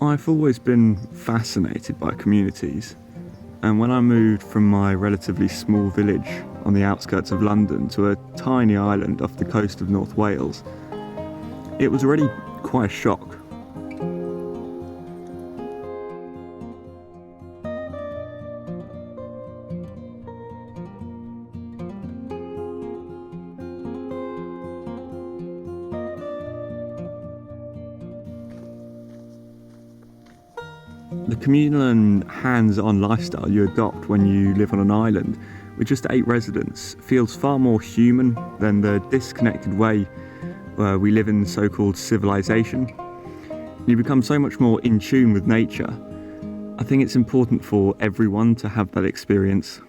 I've always been fascinated by communities, and when I moved from my relatively small village on the outskirts of London to a tiny island off the coast of North Wales, it was already quite a shock. The communal and hands-on lifestyle you adopt when you live on an island with just 8 residents feels far more human than the disconnected way we live in so-called civilization. You become so much more in tune with nature. I think it's important for everyone to have that experience.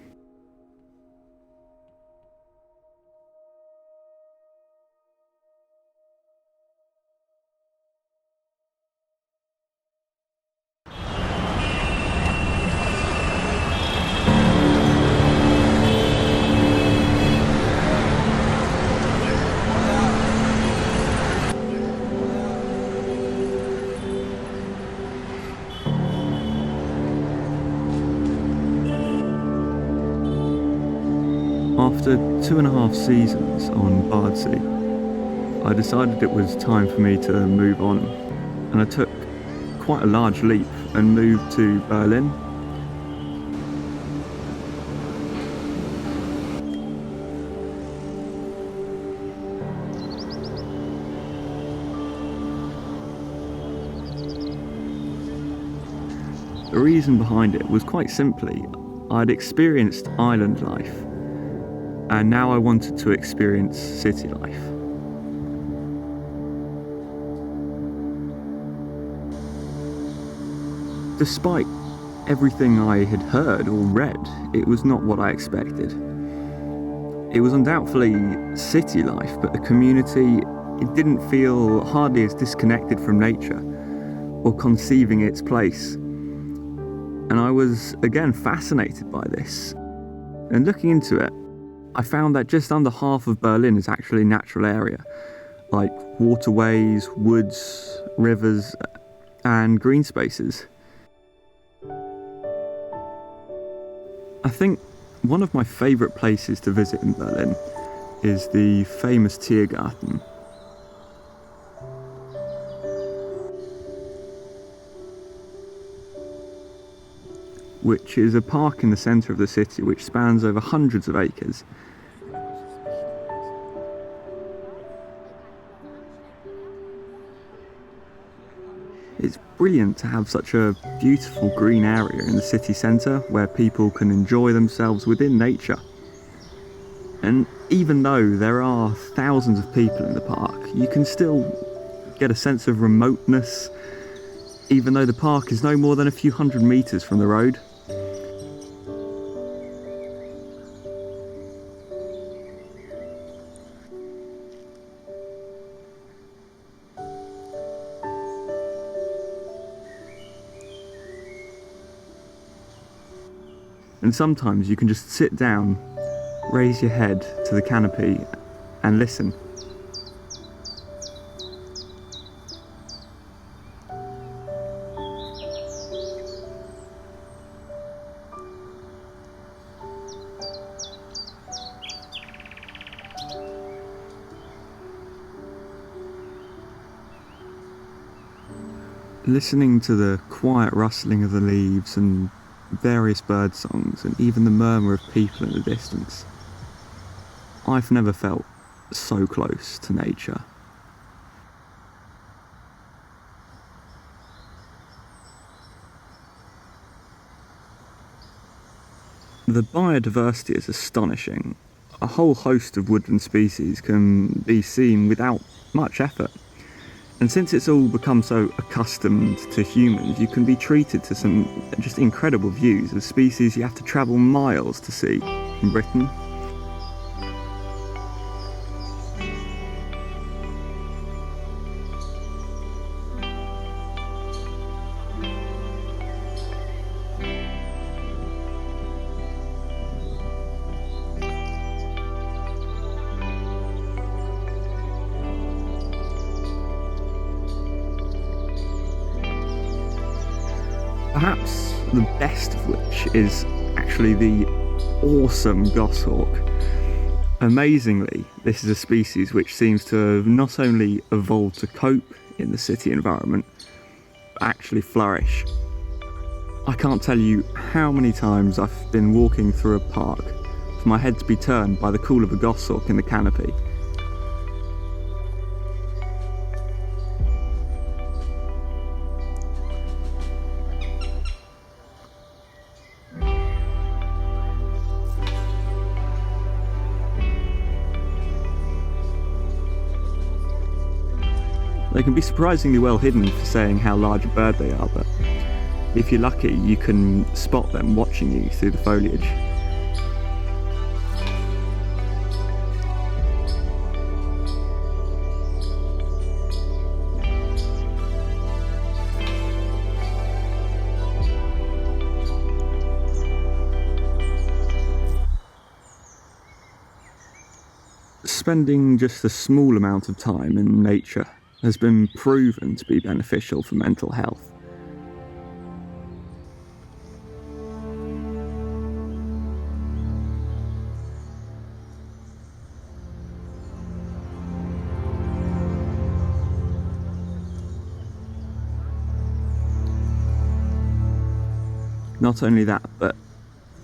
After 2.5 seasons on Bardsea, I decided it was time for me to move on, and I took quite a large leap and moved to Berlin. The reason behind it was quite simply, I'd experienced island life, and now I wanted to experience city life. Despite everything I had heard or read, it was not what I expected. It was undoubtedly city life, but the community, it didn't feel hardly as disconnected from nature or conceiving its place. And I was again fascinated by this. And looking into it, I found that just under half of Berlin is actually natural area, like waterways, woods, rivers, and green spaces. I think one of my favourite places to visit in Berlin is the famous Tiergarten. Which is a park in the centre of the city which spans over hundreds of acres. It's brilliant to have such a beautiful green area in the city centre where people can enjoy themselves within nature. And even though there are thousands of people in the park, you can still get a sense of remoteness, even though the park is no more than a few hundred metres from the road. And sometimes you can just sit down, raise your head to the canopy and listen. Listening to the quiet rustling of the leaves and various bird songs and even the murmur of people in the distance. I've never felt so close to nature. The biodiversity is astonishing. A whole host of woodland species can be seen without much effort. And since it's all become so accustomed to humans, you can be treated to some just incredible views of species you have to travel miles to see in Britain. perhaps the best of which is actually the awesome goshawk. Amazingly, this is a species which seems to have not only evolved to cope in the city environment, but actually flourish. I can't tell you how many times I've been walking through a park for my head to be turned by the call of a goshawk in the canopy. They can be surprisingly well hidden for saying how large a bird they are, but if you're lucky, you can spot them watching you through the foliage. Spending just a small amount of time in nature has been proven to be beneficial for mental health. Not only that, but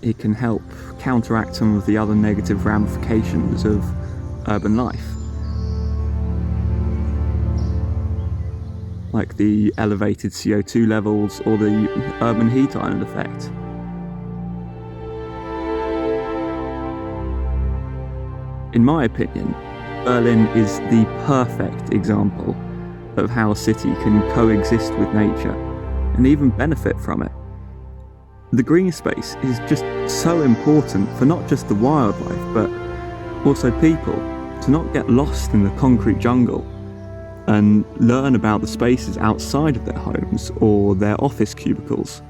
it can help counteract some of the other negative ramifications of urban life, like the elevated CO2 levels or the urban heat island effect. In my opinion, Berlin is the perfect example of how a city can coexist with nature and even benefit from it. The green space is just so important for not just the wildlife, but also people, to not get lost in the concrete jungle and learn about the spaces outside of their homes or their office cubicles.